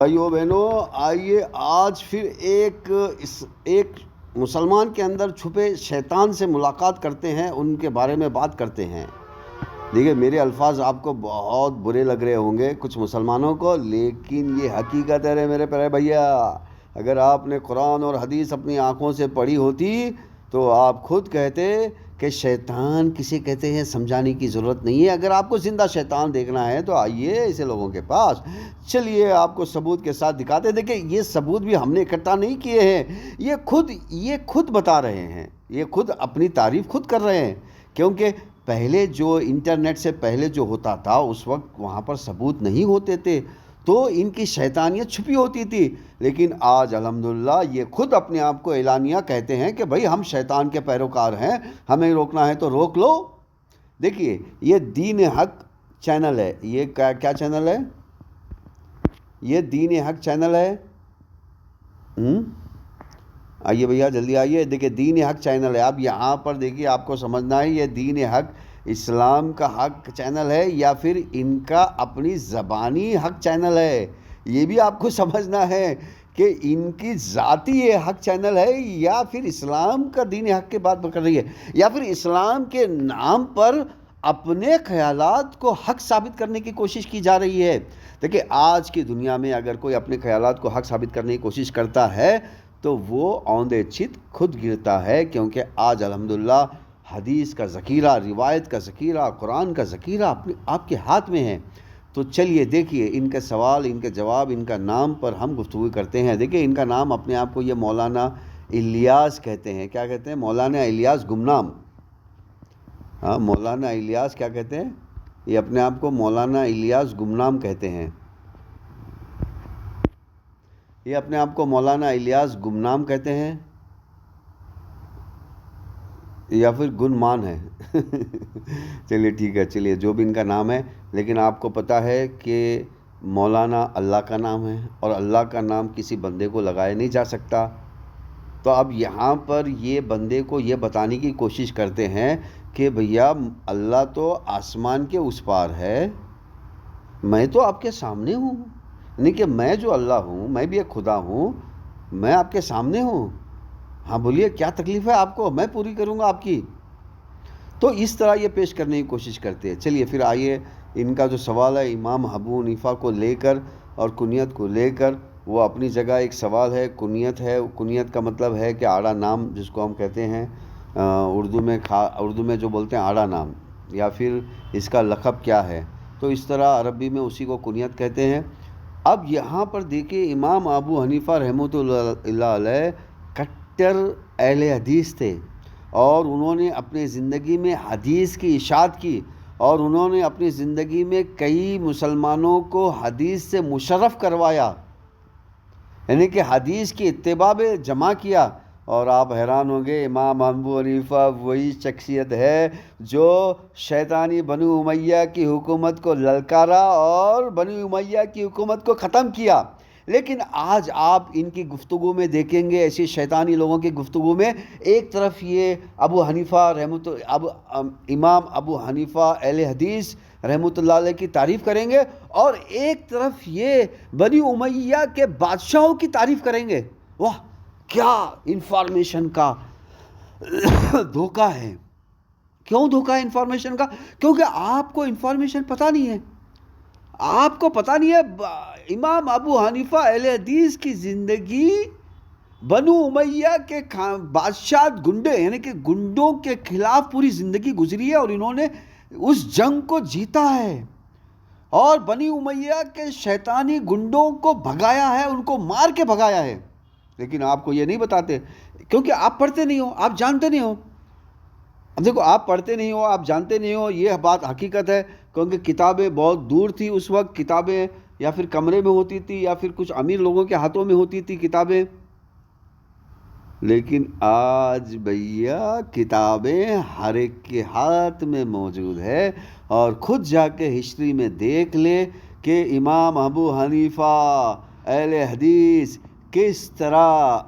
بھائیو بہنوں، آئیے آج پھر ایک مسلمان کے اندر چھپے شیطان سے ملاقات کرتے ہیں، ان کے بارے میں بات کرتے ہیں۔ دیکھیے، میرے الفاظ آپ کو بہت برے لگ رہے ہوں گے کچھ مسلمانوں کو، لیکن یہ حقیقت ہے میرے پیارے بھیا۔ اگر آپ نے قرآن اور حدیث اپنی آنکھوں سے پڑھی ہوتی تو آپ خود کہتے کہ شیطان کسے کہتے ہیں سمجھانے کی ضرورت نہیں ہے۔ اگر آپ کو زندہ شیطان دیکھنا ہے تو آئیے ایسے لوگوں کے پاس، چلیے آپ کو ثبوت کے ساتھ دکھاتے ہیں۔ دیکھیں، یہ ثبوت بھی ہم نے اکٹھا نہیں کیے ہیں، یہ خود بتا رہے ہیں، یہ خود اپنی تعریف خود کر رہے ہیں، کیونکہ پہلے جو انٹرنیٹ سے پہلے جو ہوتا تھا اس وقت وہاں پر ثبوت نہیں ہوتے تھے، تو ان کی شیطانیت چھپی ہوتی تھی۔ لیکن آج الحمدللہ یہ خود اپنے آپ کو اعلانیہ کہتے ہیں کہ بھائی ہم شیطان کے پیروکار ہیں، ہمیں روکنا ہے تو روک لو۔ دیکھیے، یہ دین حق چینل ہے، یہ کیا چینل ہے؟ یہ دین حق چینل ہے۔ آئیے بھیا جلدی آئیے، دیکھیے دین حق چینل ہے۔ اب یہاں پر دیکھیے، آپ کو سمجھنا ہے یہ دین حق اسلام کا حق چینل ہے یا پھر ان کا اپنی زبانی حق چینل ہے، یہ بھی آپ کو سمجھنا ہے کہ ان کی ذاتی یہ حق چینل ہے یا پھر اسلام کا دین حق کی بات کر رہی ہے، یا پھر اسلام کے نام پر اپنے خیالات کو حق ثابت کرنے کی کوشش کی جا رہی ہے۔ دیکھیں، آج کی دنیا میں اگر کوئی اپنے خیالات کو حق ثابت کرنے کی کوشش کرتا ہے تو وہ اوندے چت خود گرتا ہے، کیونکہ آج الحمدللہ حدیث کا ذخیرہ، روایت کا ذخیرہ، قرآن کا ذخیرہ آپ کے ہاتھ میں ہے۔ تو چلیے دیکھیے ان کے سوال، ان کے جواب، ان کا نام پر ہم گفتگو کرتے ہیں۔ دیکھیے، ان کا نام اپنے آپ کو یہ مولانا الیاس کہتے ہیں۔ کیا کہتے ہیں؟ مولانا الیاس گمنام۔ ہاں، مولانا الیاس کیا کہتے ہیں؟ یہ اپنے آپ کو مولانا الیاس گمنام کہتے ہیں۔ یہ اپنے آپ کو مولانا الیاس گمنام کہتے ہیں یا پھر گنمان ہے۔ چلیے ٹھیک ہے، چلیے جو بھی ان کا نام ہے، لیکن آپ کو پتہ ہے کہ مولانا اللہ کا نام ہے اور اللہ کا نام کسی بندے کو لگایا نہیں جا سکتا۔ تو اب یہاں پر یہ بندے کو یہ بتانے کی کوشش کرتے ہیں کہ بھیا اللہ تو آسمان کے اس پار ہے، میں تو آپ کے سامنے ہوں، یعنی کہ میں جو اللہ ہوں، میں بھی ایک خدا ہوں، میں آپ کے سامنے ہوں۔ ہاں بولیے، کیا تکلیف ہے آپ کو؟ میں پوری کروں گا آپ کی۔ تو اس طرح یہ پیش کرنے کی کوشش کرتے ہیں۔ چلیے پھر آئیے، ان کا جو سوال ہے امام ابو حنیفہ کو لے کر اور کنیت کو لے کر، وہ اپنی جگہ ایک سوال ہے۔ کنیت ہے، کنیت کا مطلب ہے کہ آڑا نام جس کو ہم کہتے ہیں اردو میں جو بولتے ہیں آڑا نام، یا پھر اس کا لقب کیا ہے، تو اس طرح عربی میں اسی کو کنیت کہتے ہیں۔ اب یہاں پر دیکھیں، امام ابو حنیفہ رحمۃ اللہ علیہ کٹر اہل حدیث تھے، اور انہوں نے اپنی زندگی میں حدیث کی اشاعت کی، اور انہوں نے اپنی زندگی میں کئی مسلمانوں کو حدیث سے مشرف کروایا، یعنی کہ حدیث کی اتباع میں جمع کیا۔ اور آپ حیران ہوں گے، امام ابو حنیفہ وہی شخصیت ہے جو شیطانی بنو امیہ کی حکومت کو للکارا اور بنو امیہ کی حکومت کو ختم کیا۔ لیکن آج آپ ان کی گفتگو میں دیکھیں گے، ایسی شیطانی لوگوں کی گفتگو میں ایک طرف یہ امام ابو حنیفہ اہل حدیث رحمۃ اللہ علیہ کی تعریف کریں گے، اور ایک طرف یہ بنی امیہ کے بادشاہوں کی تعریف کریں گے۔ واہ، کیا انفارمیشن کا دھوکہ ہے! کیوں دھوکہ ہے انفارمیشن کا؟ کیونکہ آپ کو انفارمیشن پتہ نہیں ہے۔ آپ کو پتہ نہیں ہے امام ابو حنیفہ اہل حدیث کی زندگی بنو امیہ کے بادشاہ گنڈے، یعنی کہ گنڈوں کے خلاف پوری زندگی گزری ہے، اور انہوں نے اس جنگ کو جیتا ہے، اور بنی امیہ کے شیطانی گنڈوں کو بھگایا ہے، ان کو مار کے بھگایا ہے۔ لیکن آپ کو یہ نہیں بتاتے، کیونکہ آپ پڑھتے نہیں ہو، آپ جانتے نہیں ہو۔ اب دیکھو، آپ پڑھتے نہیں ہو، آپ جانتے نہیں ہو، یہ بات حقیقت ہے، کیونکہ کتابیں بہت دور تھی اس وقت، کتابیں یا پھر کمرے میں ہوتی تھی یا پھر کچھ امیر لوگوں کے ہاتھوں میں ہوتی تھی کتابیں۔ لیکن آج بھیا کتابیں ہر ایک کے ہاتھ میں موجود ہے، اور خود جا کے ہسٹری میں دیکھ لے کہ امام ابو حنیفہ اہل حدیث کس طرح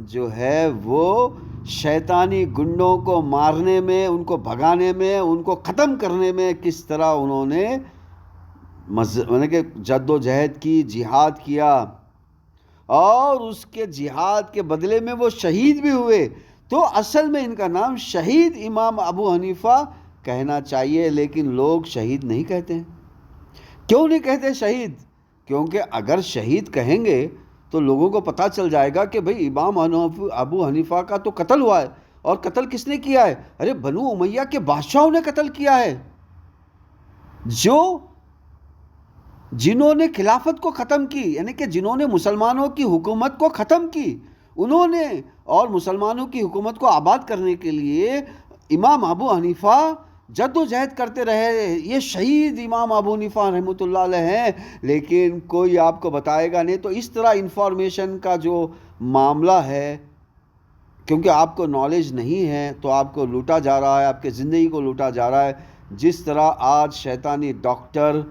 جو ہے وہ شیطانی گنڈوں کو مارنے میں، ان کو بھگانے میں، ان کو ختم کرنے میں کس طرح انہوں نے مطلب کہ جد و جہد کی، جہاد کیا، اور اس کے جہاد کے بدلے میں وہ شہید بھی ہوئے، تو اصل میں ان کا نام شہید امام ابو حنیفہ کہنا چاہیے، لیکن لوگ شہید نہیں کہتے ہیں۔ کیوں نہیں کہتے شہید؟ کیونکہ اگر شہید کہیں گے تو لوگوں کو پتہ چل جائے گا کہ بھئی امام ابو حنیفہ کا تو قتل ہوا ہے، اور قتل کس نے کیا ہے؟ ارے بنو امیہ کے بادشاہوں نے قتل کیا ہے، جنہوں نے خلافت کو ختم کی، یعنی کہ جنہوں نے مسلمانوں کی حکومت کو ختم کی، انہوں نے، اور مسلمانوں کی حکومت کو آباد کرنے کے لیے امام ابو حنیفہ جد و جہد کرتے رہے، یہ شہید امام ابو حنیفہ رحمۃ اللہ علیہ ہیں، لیکن کوئی آپ کو بتائے گا نہیں۔ تو اس طرح انفارمیشن کا جو معاملہ ہے، کیونکہ آپ کو نالج نہیں ہے تو آپ کو لوٹا جا رہا ہے، آپ کے زندگی کو لوٹا جا رہا ہے، جس طرح آج شیطانی ڈاکٹر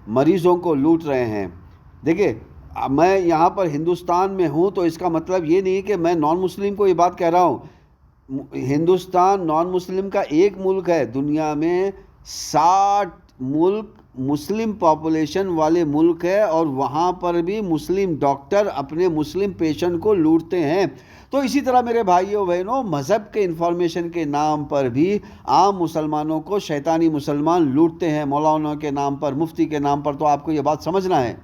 مریضوں کو لوٹ رہے ہیں۔ دیکھیں، میں یہاں پر ہندوستان میں ہوں تو اس کا مطلب یہ نہیں کہ میں نان مسلم کو یہ بات کہہ رہا ہوں۔ ہندوستان نان مسلم کا ایک ملک ہے، دنیا میں 60 ملک مسلم پاپولیشن والے ملک ہے، اور وہاں پر بھی مسلم ڈاکٹر اپنے مسلم پیشنٹ کو لوٹتے ہیں۔ تو اسی طرح میرے بھائیوں بہنوں، مذہب کے انفارمیشن کے نام پر بھی عام مسلمانوں کو شیطانی مسلمان لوٹتے ہیں، مولانا کے نام پر، مفتی کے نام پر۔ تو آپ کو یہ بات سمجھنا ہے۔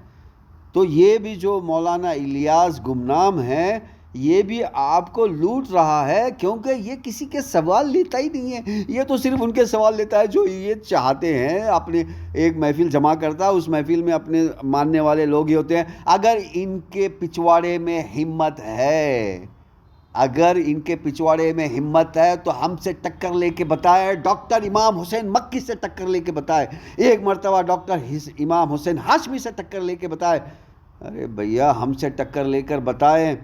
تو یہ بھی جو مولانا الیاس گمنام ہے، یہ بھی آپ کو لوٹ رہا ہے، کیونکہ یہ کسی کے سوال لیتا ہی نہیں ہے، یہ تو صرف ان کے سوال لیتا ہے جو یہ چاہتے ہیں۔ اپنے ایک محفل جمع کرتا ہے، اس محفل میں اپنے ماننے والے لوگ ہی ہوتے ہیں۔ اگر ان کے پچھواڑے میں ہمت ہے، اگر ان کے پچھواڑے میں ہمت ہے تو ہم سے ٹکر لے کے بتائے، ڈاکٹر امام حسین مکی سے ٹکر لے کے بتائے، ایک مرتبہ ڈاکٹر امام حسین ہاشمی سے ٹکر لے کے بتائے۔ ارے بھیا، ہم سے ٹکر لے کر بتائیں،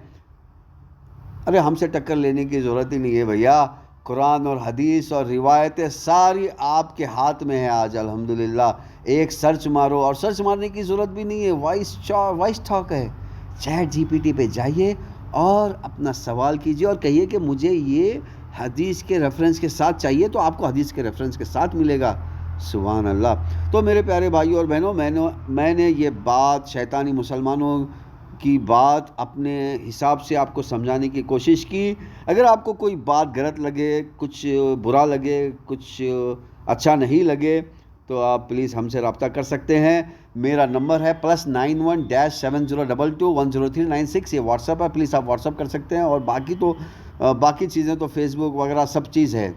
ارے ہم سے ٹکر لینے کی ضرورت ہی نہیں ہے بھیا۔ قرآن اور حدیث اور روایتیں ساری آپ کے ہاتھ میں ہیں آج الحمدللہ۔ ایک سرچ مارو، اور سرچ مارنے کی ضرورت بھی نہیں ہے، وائس ٹاک ہے، چیٹ جی پی ٹی پہ جائیے اور اپنا سوال کیجئے اور کہیے کہ مجھے یہ حدیث کے ریفرنس کے ساتھ چاہیے، تو آپ کو حدیث کے ریفرنس کے ساتھ ملے گا۔ سبحان اللہ۔ تو میرے پیارے بھائیوں اور بہنوں، میں نے یہ بات، شیطانی مسلمانوں کی بات، اپنے حساب سے آپ کو سمجھانے کی کوشش کی۔ اگر آپ کو کوئی بات غلط لگے، کچھ برا لگے، کچھ اچھا نہیں لگے، تو آپ پلیز ہم سے رابطہ کر سکتے ہیں۔ میرا نمبر ہے +91-7022103996، یہ واٹس ایپ ہے، پلیز آپ واٹس ایپ کر سکتے ہیں۔ اور باقی چیزیں تو فیس بک وغیرہ سب چیز ہے۔